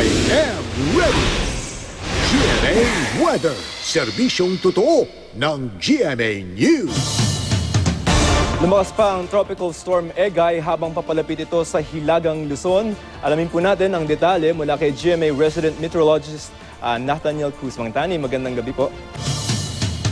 I am ready! GMA Weather, serbisyong totoo ng GMA News. Lumakas pa ang Tropical Storm Egay habang papalapit ito sa Hilagang Luzon. Alamin po natin ang detalye mula kay GMA Resident Meteorologist Nathaniel Cruz. Mangtani, magandang gabi po.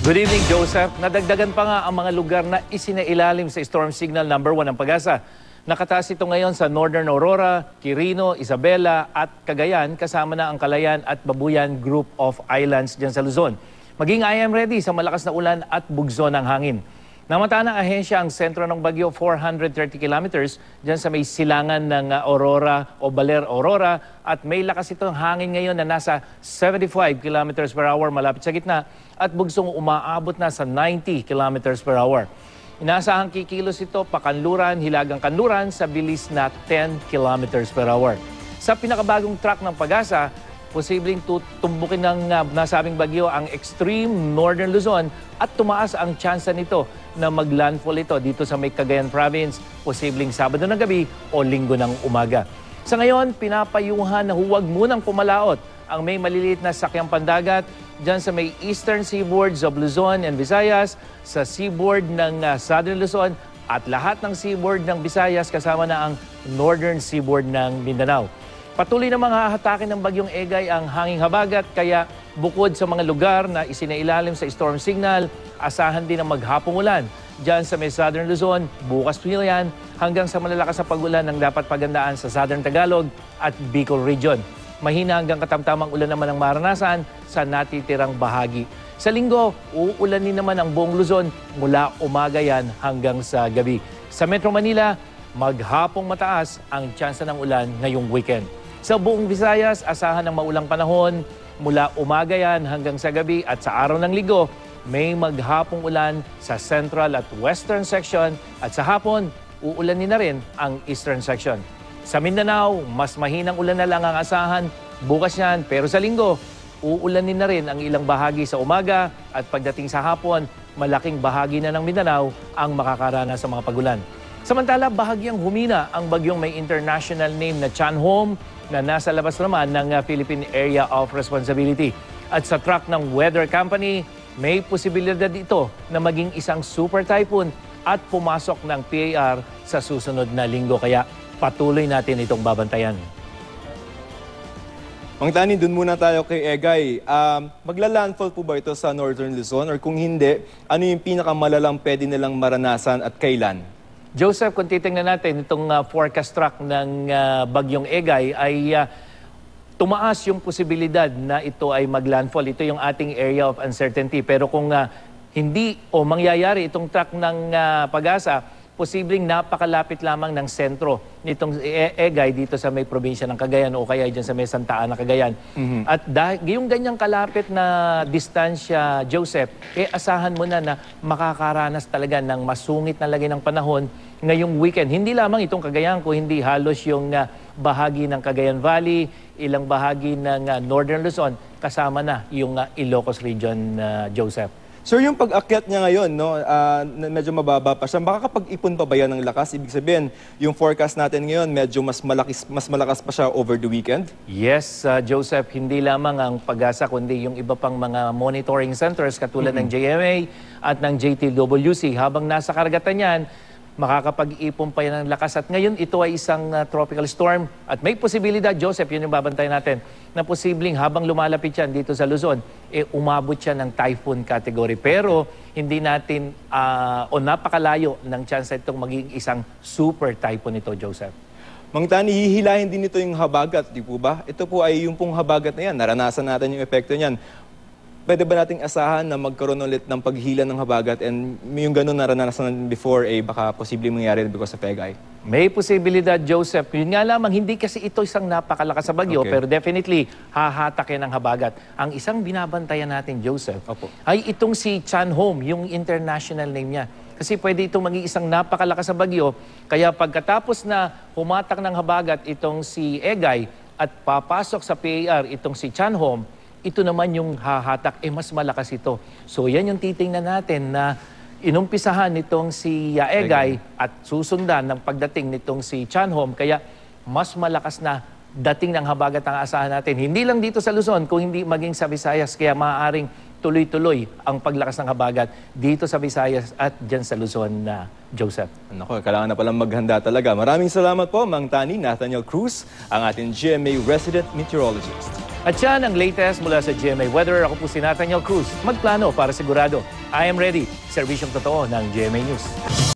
Good evening, Joseph. Nadagdagan pa nga ang mga lugar na isinailalim sa Storm Signal number 1 ng Pag-asa. Nakataas ito ngayon sa Northern Aurora, Quirino, Isabela at Cagayan, kasama na ang Calayan at Babuyan Group of Islands dyan sa Luzon. Maging I am ready sa malakas na ulan at bugso ng hangin. Namata ng ahensya ang sentro ng bagyo 430 kilometers dyan sa may silangan ng Aurora o Baler Aurora at may lakas itong hangin ngayon na nasa 75 kilometers per hour malapit sa gitna at bugsong umaabot na sa 90 kilometers per hour. Inaasahang kikilos ito pakanluran, hilagang kanluran sa bilis na 10 kilometers per hour. Sa pinakabagong track ng Pag-asa, posibleng tumbukin ng nasabing bagyo ang extreme northern Luzon at tumaas ang tsansa nito na maglandfall ito dito sa may Cagayan Province, posibleng Sabado ng gabi o Linggo ng umaga. Sa ngayon, pinapayuhan na huwag munang pumalaot ang may maliliit na sakyang pandagat dyan sa may eastern seaboards of Luzon and Visayas, sa seaboard ng southern Luzon at lahat ng seaboard ng Visayas kasama na ang northern seaboard ng Mindanao. Patuloy na mga hatakin ng bagyong Egay ang hanging habagat kaya bukod sa mga lugar na isinailalim sa storm signal, asahan din ang maghapong ulan. Diyan sa may Southern Luzon, bukas po yan hanggang sa malalakas na pag-ulan ng dapat pagandaan sa Southern Tagalog at Bicol Region. Mahina hanggang katamtamang ulan naman ang maranasan sa natitirang bahagi. Sa linggo, uulanin naman ang buong Luzon mula umaga yan hanggang sa gabi. Sa Metro Manila, maghapong mataas ang tsansa ng ulan ngayong weekend. Sa buong Visayas, asahan ng maulang panahon mula umaga yan hanggang sa gabi at sa araw ng linggo, may maghapong ulan sa central at western section at sa hapon, uulanin na rin ang eastern section. Sa Mindanao, mas mahinang ulan na lang ang asahan bukas yan pero sa linggo, uulanin na rin ang ilang bahagi sa umaga at pagdating sa hapon, malaking bahagi na ng Mindanao ang makakaranas sa mga pagulan. Samantala, bahagyang humina ang bagyong may international name na Chanhom na nasa labas naman ng Philippine Area of Responsibility. At sa track ng Weather Company, may posibilidad ito na maging isang super typhoon at pumasok ng PAR sa susunod na linggo. Kaya patuloy natin itong babantayan. Mangtani, dun muna tayo kay Egay. Magla-landfall po ba ito sa Northern Luzon? Or kung hindi, ano yung pinakamalalang pwede nilang maranasan at kailan? Joseph, kung titingnan natin itong forecast track ng bagyong Egay ay tumaas yung posibilidad na ito ay maglandfall. Ito yung ating area of uncertainty. Pero kung hindi o mangyayari itong track ng Pag-asa, posibleng napakalapit lamang ng sentro nitong Egay dito sa may probinsya ng Cagayan o kaya dyan sa may Santa Ana, Cagayan. At yung ganyang kalapit na distansya, Joseph, asahan mo na makakaranas talaga ng masungit na lagay ng panahon ngayong weekend. Hindi lamang itong Cagayan, kundi halos yung bahagi ng Cagayan Valley, ilang bahagi ng Northern Luzon, kasama na yung Ilocos Region, Joseph. Sir, yung pag-akyat niya ngayon, no, medyo mababa pa siya. Makakapag-ipon pa ba yan ng lakas? Ibig sabihin, yung forecast natin ngayon, medyo mas malakas pa siya over the weekend? Yes, Joseph, hindi lamang ang Pag-asa, kundi yung iba pang mga monitoring centers katulad ng JMA at ng JTWC. Habang nasa karagatan yan, makakapag-ipon pa yan ng lakas. At ngayon, ito ay isang tropical storm. At may posibilidad, Joseph, yun yung babantayan natin, na posibleng habang lumalapit yan dito sa Luzon, umabot siya ng typhoon category. Pero hindi natin, o napakalayo ng chance itong maging isang super typhoon ito, Joseph. Mangtani, hihilahin din ito yung habagat, di po ba? Ito po ay yung pong habagat na yan. Naranasan natin yung epekto niyan. Pwede ba nating asahan na magkaroon ulit ng paghila ng habagat and yung ganun naranasan before baka posibleng mangyari because of Egay? May posibilidad, Joseph. Yun nga lamang, hindi kasi ito isang napakalakas sa bagyo, pero definitely hahatakin ng habagat. Ang isang binabantayan natin, Joseph, ay itong si Chanhom, yung international name niya. Kasi pwede itong maging isang napakalakas sa bagyo. Kaya pagkatapos na humatak ng habagat itong si Egay at papasok sa PAR itong si Chanhom, ito naman yung hahatak, mas malakas ito. So yan yung titingnan natin na inumpisahan nitong si Egay at susundan ng pagdating nitong si Chanhom. Kaya mas malakas na dating ng habagat ang asahan natin. Hindi lang dito sa Luzon, kung hindi maging sa Visayas. Kaya maaaring tuloy-tuloy ang paglakas ng habagat dito sa Visayas at dyan sa Luzon na Joseph. Nako, kailangan na palang maghanda talaga. Maraming salamat po, Mang Tani Nathaniel Cruz, ang ating GMA resident meteorologist. At yan ang latest mula sa GMA Weather. Ako po si Nathaniel Cruz. Magplano para sigurado. I am ready. Serbisyong totoo ng GMA News.